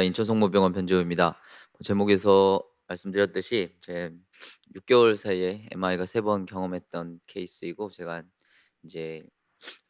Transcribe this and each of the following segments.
인천성모병원 변재호입니다. 제목에서 말씀드렸듯이 제 6개월 사이에 MI가 3번 경험했던 케이스이고, 제가 이제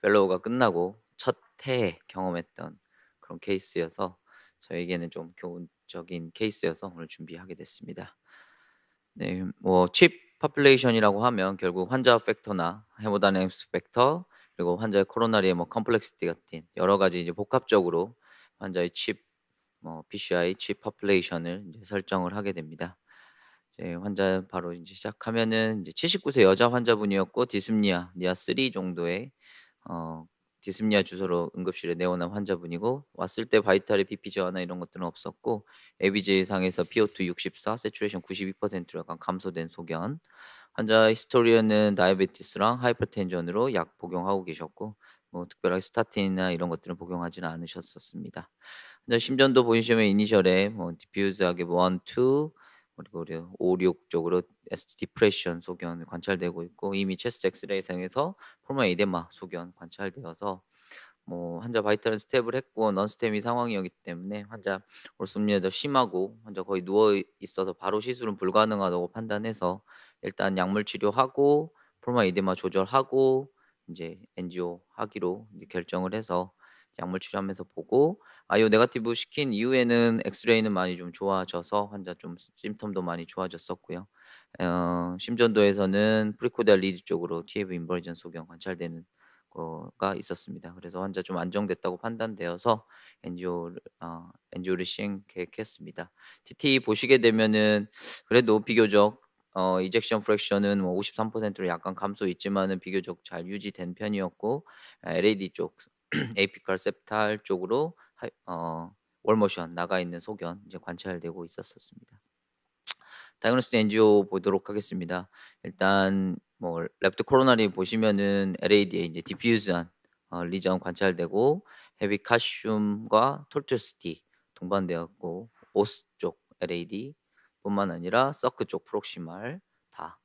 펠로우가 끝나고 첫 해에 경험했던 그런 케이스여서 저에게는 좀 교훈적인 케이스여서 오늘 준비하게 됐습니다. 네, 뭐 칩 파퓰레이션이라고 하면 결국 환자 팩터나 헤모다이내믹스 팩터, 그리고 환자의 코로나리의 뭐 컴플렉시티 같은 여러 가지 이제 복합적으로 환자의 칩 PCI 칩 파퓰레이션을 이제 설정을 하게 됩니다. 이제 환자 바로 이제 시작하면은 이제 79세 여자 환자분이었고, 디스프니아 니아 3 정도의 어 디스프니아 주소로 응급실에 내원한 환자분이고, 왔을 때 바이탈의 BP 저하나 이런 것들은 없었고, ABJ 상에서 PO2 64, 세츄레이션 92%로 약간 감소된 소견. 환자 히스토리에는 다이아베티스랑 하이퍼텐전으로 약 복용하고 계셨고, 뭐 특별하게 스타틴이나 이런 것들은 복용하지는 않으셨었습니다. 근데 심전도 보시면 이니셜에 뭐 디퓨즈하게 1, 2, 그리고 우리 5, 6 쪽으로 ST 디프레션 소견 관찰되고 있고, 이미 체스트 엑스레이상에서 폴모널 에데마 소견 관찰되어서 뭐 환자 바이탈은 스텝을 했고 넌스테미 상황이었기 때문에 환자 올솜니아도 심하고 환자 거의 누워 있어서 바로 시술은 불가능하다고 판단해서 일단 약물 치료하고 폴모널 에데마 조절하고 이제 엔지오 하기로 이제 결정을 해서 약물 치료하면서 보고, 아이오 네거티브 시킨 이후에는 엑스레이는 많이 좀 좋아져서 환자 좀 심텀도 많이 좋아졌었고요. 심전도에서는 프리코디알 리드 쪽으로 TAV 인버전 소견 관찰되는 거가 있었습니다. 그래서 환자 좀 안정됐다고 판단되어서 엔지오를 시행 계획했습니다. TT 보시게 되면은 그래도 비교적 이젝션 프랙션은 뭐 53%로 약간 감소 있지만은 비교적 잘 유지된 편이었고, LAD 쪽 에이피칼 septal 쪽으로 월모션 나가 있는 소견 이제 관찰되고 있었습니다. 다이그노스틱 엔지오 보도록 하겠습니다. 일단 뭐 랩트 코로나리 보시면은 LAD에 이제 디퓨즈한 리전 관찰되고, 헤비 칼슘과 톨투스티 동반되었고, 오스 쪽 LAD 뿐만 아니라 서크 쪽 프록시말 다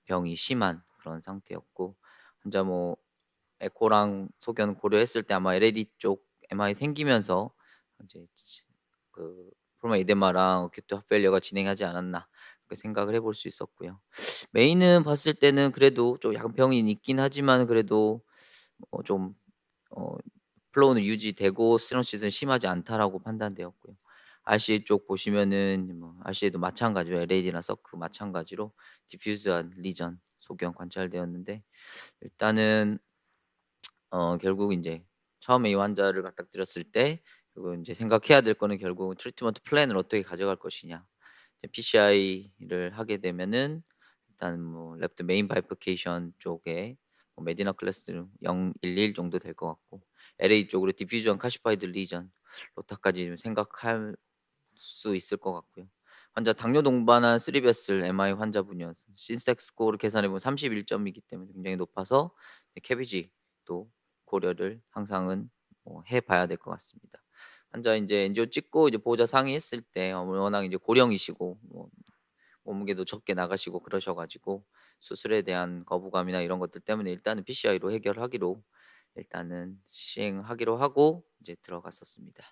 병이 심한 그런 상태였고, 환자 뭐 에코랑 소견 고려했을 때 아마 LAD 쪽 MI 생기면서 이제 그 프로마 이데마랑 어큐트 핫페일리어가 진행하지 않았나 그렇게 생각을 해볼 수 있었고요. 메인은 봤을 때는 그래도 좀 약간 병이 있긴 하지만 그래도 좀 플로우는 유지되고 스테노시스는 심하지 않다라고 판단되었고요. RCA 쪽 보시면은 뭐 RCA도 마찬가지로 LAD나 서크 마찬가지로 디퓨즈한 리전 소견 관찰되었는데, 일단은 결국 이제 처음에 이 환자를 맞닥뜨렸을 때 그리고 인제 생각해야 될 거는 결국 트리트먼트 플랜을 어떻게 가져갈 것이냐. 이제 PCI를 하게 되면은 일단 뭐 랩트 메인 바이퍼케이션 쪽에 뭐 메디나 클래스 011 정도 될 것 같고, LA 쪽으로 디퓨전 카시파이드 리전 로타까지 좀 생각할 수 있을 것 같고요. 환자 당뇨 동반한 3 베슬 MI 환자분이어서 신스텍 스코어를 계산해 보면 31 점이기 때문에 굉장히 높아서 캐비지도 고려를 항상은 해 봐야 될 것 같습니다. 환자 인제 엔지오 찍고 이제 보호자 상의했을 때 워낙 이제 고령이시고 뭐 몸무게도 적게 나가시고 그러셔 가지고 수술에 대한 거부감이나 이런 것들 때문에 일단은 PCI로 해결하기로 일단은 시행하기로 하고 이제 들어갔었습니다.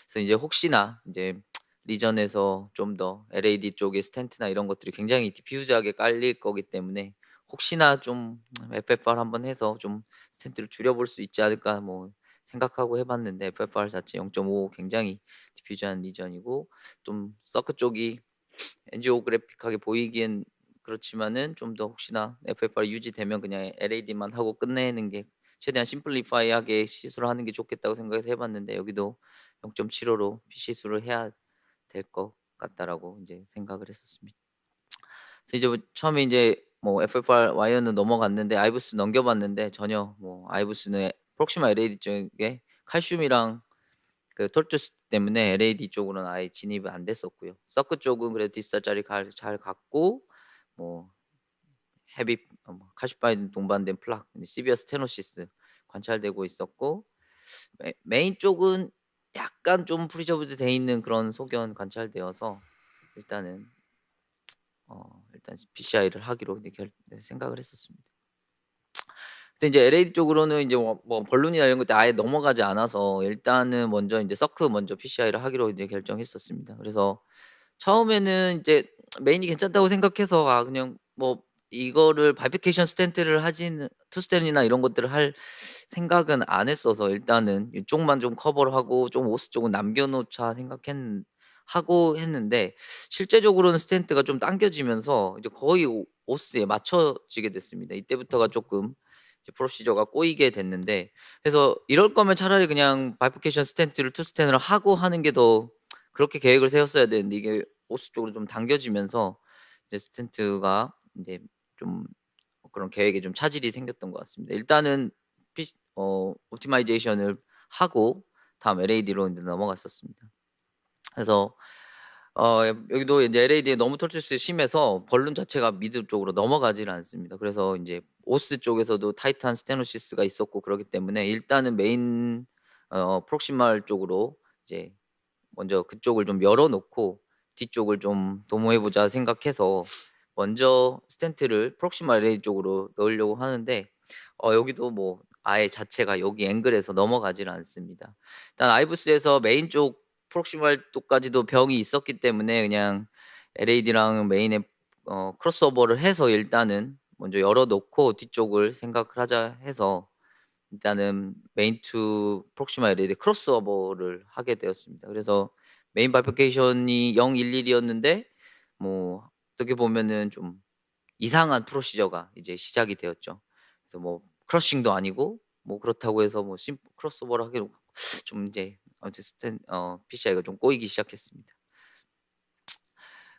그래서 이제 혹시나 이제 리전에서 좀 더 LAD 쪽의 스텐트나 이런 것들이 굉장히 디퓨즈하게 깔릴 거기 때문에 혹시나 좀 FFR 한번 해서 좀 스텐트를 줄여볼 수 있지 않을까 뭐 생각하고 해봤는데, FFR 자체 0.5 굉장히 디퓨즈한 리전이고, 좀 서크 쪽이 엔지오그래픽하게 보이기엔 그렇지만은 좀 더 혹시나 FFR 유지되면 그냥 LAD만 하고 끝내는 게 최대한 심플리파이하게 시술을 하는 게 좋겠다고 생각해서 해봤는데, 여기도 0.75로 시술을 해야 될 것 같다라고 이제 생각을 했었습니다. 그래서 이제 뭐 처음에 이제 뭐 FFR 와이어는 넘어갔는데 아이부스 넘겨봤는데 전혀 뭐 아이부스는 프록시마 LAD 쪽에 칼슘이랑 그 톨투스 때문에 LAD 쪽으로는 아예 진입이 안 됐었고요. 서크 쪽은 그래도 디스탈 자리 잘 갔고, 뭐 헤비 뭐 카시파인 동반된 플락, 시비어 스테노시스 관찰되고 있었고, 메인 쪽은 약간 좀 프리저브드 돼 있는 그런 소견 관찰되어서 일단은 일단 PCI를 하기로 생각을 했었습니다. 근데 이제 LAD 쪽으로는 이제 뭐 벌룬이나 이런 것들 아예 넘어가지 않아서 일단은 먼저 인제 서크 먼저 PCI를 하기로 이제 결정했었습니다. 그래서 처음에는 이제 메인이 괜찮다고 생각해서 그냥 뭐 이거를 바이피케이션 스탠트를 하지는 투 스탠이나 이런 것들을 할 생각은 안 했어서 일단은 이쪽만 좀 커버를 하고 좀 오스 쪽은 남겨 놓자 하고 했는데 실제적으로는 스탠트가 좀 당겨지면서 이제 거의 오스에 맞춰지게 됐습니다. 이때부터가 조금 이제 프로시저가 꼬이게 됐는데, 그래서 이럴 거면 차라리 그냥 바이피케이션 스탠트를 투 스탠으로 하고 하는 게 더 그렇게 계획을 세웠어야 되는데, 이게 오스 쪽으로 좀 당겨지면서 이제 스탠트가 인제 좀 그런 계획에 좀 차질이 생겼던 것 같습니다. 일단은 옵티마이제이션을 하고 다음 LAD로 인제 넘어갔었습니다. 그래서 여기도 이제 LAD에 너무 터치스 심해서 벌룬 자체가 미드 쪽으로 넘어가질 않습니다. 그래서 인제 오스 쪽에서도 타이트한 스테노시스가 있었고 그러기 때문에 일단은 메인 프록시말 쪽으로 이제 먼저 그쪽을 좀 열어 놓고 뒤쪽을 좀 도모해 보자 생각해서 먼저 스텐트를 프록시마 LA 쪽으로 넣으려고 하는데, 여기도 뭐 아예 자체가 여기 앵글에서 넘어가질 않습니다. 일단 아이브스에서 메인 쪽 프록시말 쪽까지도 병이 있었기 때문에 그냥 LAD랑 메인에 크로스오버를 해서 일단은 먼저 열어 놓고 뒤쪽을 생각을 하자 해서 일단은 메인 투 프록시마 LED 크로스오버를 하게 되었습니다. 그래서 메인 바이피케이션이 011이었는데 뭐 어떻게 보면은 좀 이상한 프로시저가 이제 시작이 되었죠. 그래서 뭐 크러싱도 아니고 뭐 그렇다고 해서 뭐 크로스오버를 하기로 좀 이제 아무튼 PCI가 좀 꼬이기 시작했습니다.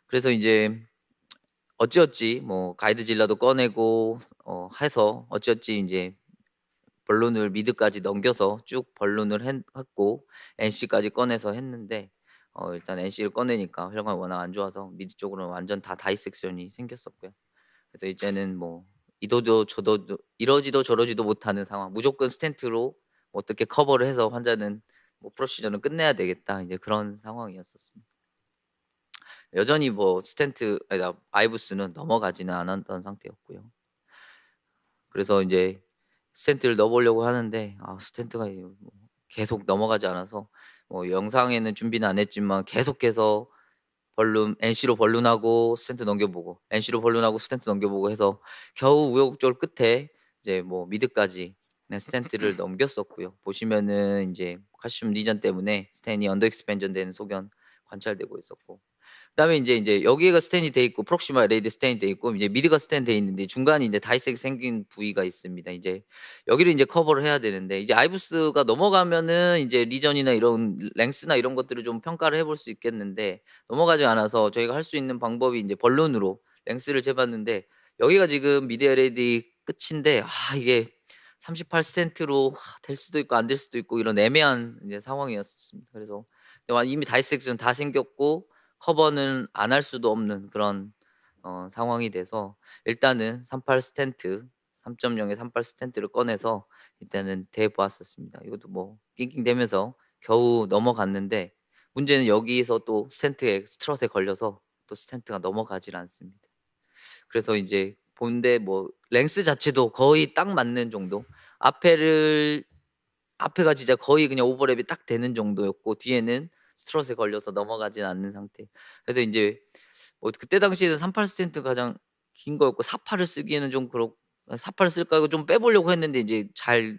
그래서 이제 어찌어찌 뭐 가이드 질라도 꺼내고 해서 어찌어찌 이제 본론을 미드까지 넘겨서 쭉 본론을 했고 NC까지 꺼내서 했는데, 일단 NC를 꺼내니까 혈관이 워낙 안 좋아서 미드 쪽으로는 완전 다 다이섹션이 생겼었고요. 그래서 이제는 뭐 이도도 저도도 이러지도 저러지도 못하는 상황. 무조건 스텐트로 어떻게 커버를 해서 환자는 뭐 프로시저는 끝내야 되겠다. 이제 그런 상황이었었습니다. 여전히 뭐 스텐트 아이브스는 넘어가지는 않았던 상태였고요. 그래서 이제 스텐트를 넣어 보려고 하는데 스텐트가 이뭐 계속 넘어가지 않아서 뭐 영상에는 준비는 안 했지만 계속해서 NC로 벌룬하고 스텐트 넘겨 보고 NC로 벌룬하고 스텐트 넘겨 보고 해서 겨우 우여곡절 끝에 이제 뭐 미드까지 네 스텐트를 넘겼었고요. 보시면은 인제 칼슘 리전 때문에 스텐이 언더 익스팬전 되는 소견 관찰되고 있었고, 그다음에 인제 여기가 스텐이 돼 있고 프록시마 레이디 스텐이 돼 있고 이제 미드가 스텐 돼 있는데 중간에 인제 다이색이 생긴 부위가 있습니다. 이제 여기를 인제 커버를 해야 되는데, 이제 아이브스가 넘어가면은 이제 리전이나 이런 랭스나 이런 것들을 좀 평가를 해볼 수 있겠는데 넘어가지 않아서 저희가 할 수 있는 방법이 인제 번론으로 랭스를 재봤는데, 여기가 지금 미드 LED 끝인데 이게 38 스텐트로 될 수도 있고 안 될 수도 있고 이런 애매한 이제 상황이었습니다. 그래서 이미 다이섹션 다 생겼고 커버는 안 할 수도 없는 그런 상황이 돼서 일단은 38 스텐트 3.0의 38 스텐트를 꺼내서 일단은 대 보았었습니다. 이것도 뭐 낑낑대면서 겨우 넘어갔는데, 문제는 여기서 또 스텐트에 스트럿에 걸려서 또 스텐트가 넘어가질 않습니다. 그래서 이제 본데 뭐 랭스 자체도 거의 딱 맞는 정도, 앞에를 앞에가 진짜 거의 그냥 오버랩이 딱 되는 정도였고 뒤에는 스트럿에 걸려서 넘어가진 않는 상태. 그래서 인제 뭐 그때 당시에는 38 스텐트 가장 긴 거였고 48을 쓰기에는 좀 48을 쓸까 하고 좀 빼 보려고 했는데 이제 잘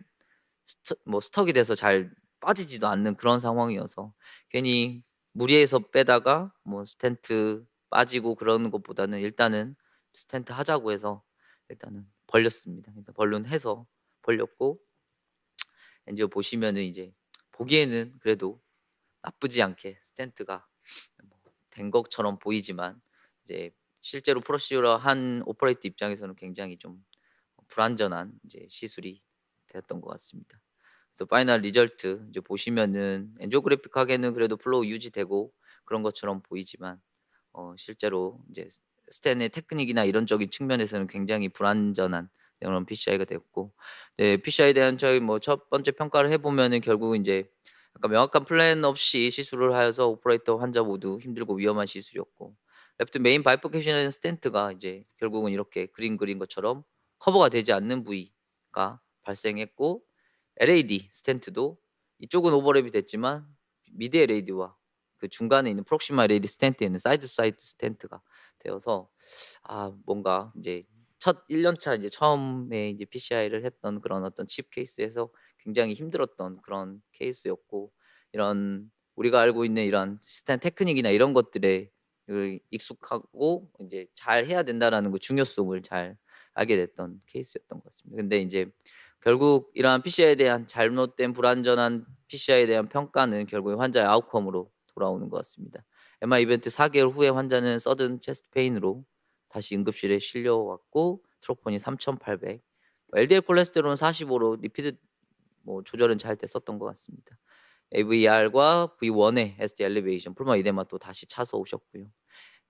스턱이 돼서 잘 빠지지도 않는 그런 상황이어서 괜히 무리해서 빼다가 뭐 스텐트 빠지고 그러는 것보다는 일단은 스텐트 하자고 해서 일단은 벌렸습니다. 일단 벌룬해서 벌렸고, 인제 보시면은 이제 보기에는 그래도 나쁘지 않게 스텐트가 뭐 된 것처럼 보이지만 이제 실제로 프로시저를 한 오퍼레이터 입장에서는 굉장히 좀 불완전한 이제 시술이 되었던 것 같습니다. 그래서 파이널 리절트 이제 보시면은 엔지오그래픽하게는 그래도 플로우 유지되고 그런 것처럼 보이지만 실제로 이제 스텐의 테크닉이나 이론적인 측면에서는 굉장히 불완전한 그런 PCI가 됐고, 네 PCI에 대한 저희 뭐 첫 번째 평가를 해 보면은 결국은 인제 약간 명확한 플랜 없이 시술을 하여서 오퍼레이터 환자 모두 힘들고 위험한 시술이었고, 랩트 메인 바이포케이션의 스텐트가 이제 결국은 이렇게 그린 것처럼 커버가 되지 않는 부위가 발생했고 LAD 스텐트도 이쪽은 오버랩이 됐지만 미드 LAD와 그 중간에 있는 프록시마 LAD 스텐트에는 사이드 투 사이드 스텐트가 되어서 뭔가 이제 첫 1년 차 이제 처음에 이제 PCI를 했던 그런 어떤 칩 케이스에서 굉장히 힘들었던 그런 케이스였고, 이런 우리가 알고 있는 이런 스텐 테크닉이나 이런 것들에 익숙하고 이제 잘 해야 된다라는 그 중요성을 잘 알게 됐던 케이스였던 것 같습니다. 근데 이제 결국 이러한 PCI에 대한 잘못된 불완전한 PCI에 대한 평가는 결국에 환자의 아웃컴으로 돌아오는 것 같습니다. MI 이벤트 4개월 후에 환자는 서든 체스트 페인으로 다시 응급실에 실려왔고 트로폰이 3,800, LDL 콜레스테롤은 45로 리피드 조절은 잘 됐었던 것 같습니다. AVR과 V1의 ST 엘리베이션, 풀마 이데마 또 다시 차서 오셨고요.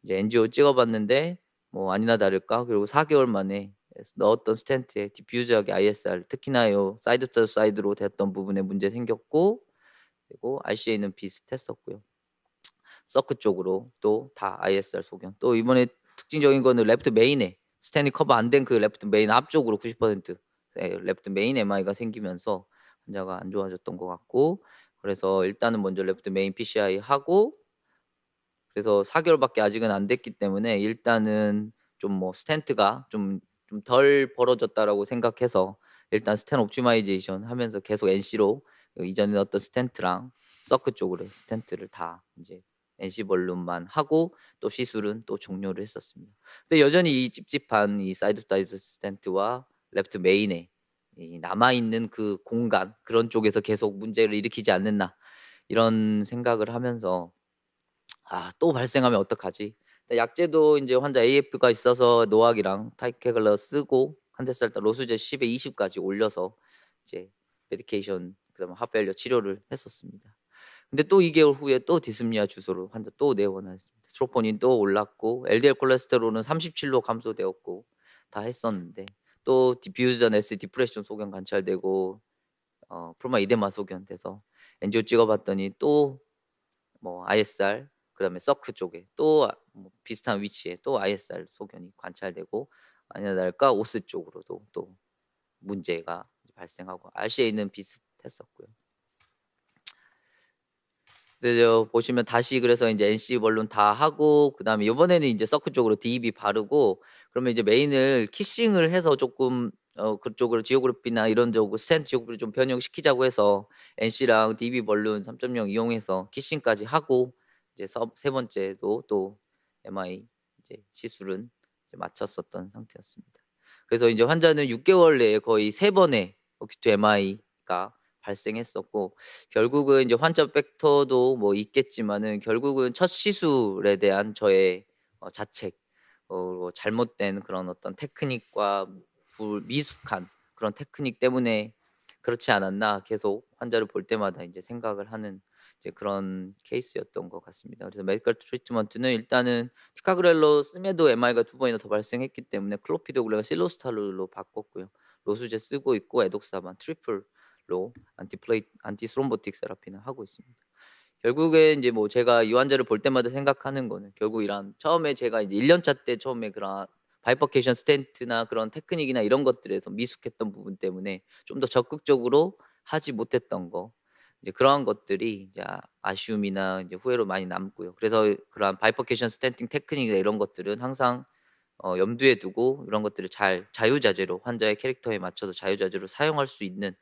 이제 NGO 찍어봤는데 아니나 다를까 그리고 4개월 만에 넣었던 스텐트에 디퓨저하게 ISR, 특히나 요 사이드 투 사이드로 됐던 부분에 문제 생겼고, 그리고 RCA는 비슷했었고요. 서크 쪽으로 또 다 ISR 소견. 또 이번에 특징적인 거는 레프트 메인에 스탠이 커버 안 된 그 레프트 메인 앞쪽으로 90% 레프트 메인 MI가 생기면서 환자가 안 좋아졌던 것 같고, 그래서 일단은 먼저 레프트 메인 PCI 하고, 그래서 4개월밖에 아직은 안 됐기 때문에 일단은 좀 스텐트가 좀 덜 벌어졌다라고 생각해서 일단 스텐 옵티마이제이션 하면서 계속 NC로 이전에 넣었던 스텐트랑 서크 쪽으로 스텐트를 다 이제 NC 벌룸만 하고 또 시술은 또 종료를 했었습니다. 근데 여전히 이 찝찝한 이 사이드 사이드 스텐트와 레프트 메인에 이 남아 있는 그 공간, 그런 쪽에서 계속 문제를 일으키지 않는나 이런 생각을 하면서 또 발생하면 어떡하지? 약제도 이제 환자 AF가 있어서 노악이랑 타이케글러 쓰고 한대살당 로수제 10에 20까지 올려서 이제 메디케이션 그다음에 하프엘리어 치료를 했었습니다. 근데 또 2개월 후에 또 디스미아 주소로 환자 또 내원했습니다. 트로포닌 또 올랐고 LDL 콜레스테롤은 37로 감소되었고 다 했었는데 또 디퓨전 S 디프레션 소견 관찰되고 프로마 이데마 소견돼서 엔지오 찍어봤더니 또 ISR, 그다음에 서크 쪽에 또 비슷한 위치에 또 ISR 소견이 관찰되고, 아니나 다를까 오스 쪽으로도 또 문제가 발생하고 RCA는 비슷했었고요. 그래서 보시면 다시 그래서 이제 NC 번론 다 하고 그다음에 이번에는 이제 서크 쪽으로 DEB 바르고, 그러면 이제 메인을 키싱을 해서 조금 그쪽으로 지오그래피나 이런 쪽으로 스탠트 지오그래피 좀 변형시키자고 해서 NC랑 DEB 번론 3.0 이용해서 키싱까지 하고 이제 세 번째도 또 MI 이제 시술은 이제 마쳤었던 상태였습니다. 그래서 이제 환자는 6개월 내에 거의 3번의 어큐트 MI가 발생했었고, 결국은 이제 환자 팩터도 있겠지만은 결국은 첫 시술에 대한 저의 자책, 잘못된 그런 어떤 테크닉과 미숙한 그런 테크닉 때문에 그렇지 않았나 계속 환자를 볼 때마다 이제 생각을 하는 이제 그런 케이스였던 것 같습니다. 그래서 메디컬 트리트먼트는 일단은 티카그렐로 씀에도 MI가 2번이나 더 발생했기 때문에 클로피도그레가 실로스탈로 바꿨고요. 로수제 쓰고 있고 에독사반 트리플로 안티스롬보틱 세라피는 하고 있습니다. 결국에 이제 제가 이 환자를 볼 때마다 생각하는 거는 결국 이런 처음에 제가 이제 1년 차 때 처음에 그런 바이퍼케이션 스텐트나 그런 테크닉이나 이런 것들에서 미숙했던 부분 때문에 좀 더 적극적으로 하지 못했던 거, 이제 그러한 것들이 이제 아쉬움이나 이제 후회로 많이 남고요. 그래서 그러한 바이퍼케이션 스텐팅 테크닉이나 이런 것들은 항상 염두에 두고 이런 것들을 잘 자유자재로 환자의 캐릭터에 맞춰서 자유자재로 사용할 수 있는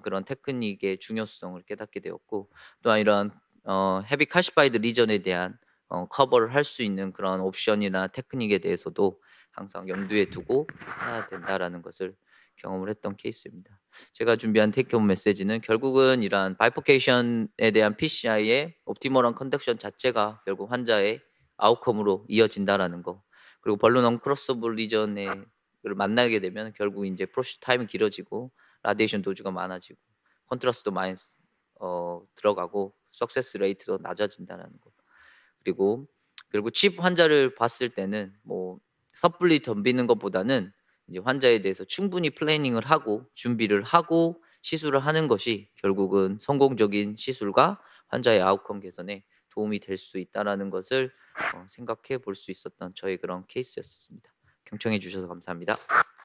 그런 테크닉의 중요성을 깨닫게 되었고, 또한 이런 헤비 칼시파이드 리전에 대한 커버를 할 수 있는 그런 옵션이나 테크닉에 대해서도 항상 염두에 두고 해야 된다라는 것을 경험을 했던 케이스입니다. 제가 준비한 테이크홈 메시지는 결국은 이러한 바이포케이션에 대한 PCI의 옵티멀한 컨덕션 자체가 결국 환자의 아웃컴으로 이어진다라는 거, 그리고 벌룬 언크로서블 리전을 만나게 되면 결국 이제 프로시 타임이 길어지고 라디에이션 도즈가 많아지고 컨트라스트도 많이 들어가고 석세스 레이트도 낮아진다는 거. 그리고 칩 환자를 봤을 때는 섣불리 덤비는 것보다는 이제 환자에 대해서 충분히 플래닝을 하고 준비를 하고 시술을 하는 것이 결국은 성공적인 시술과 환자의 아웃컴 개선에 도움이 될 수 있다라는 것을 생각해 볼 수 있었던 저의 그런 케이스였습니다. 경청해 주셔서 감사합니다.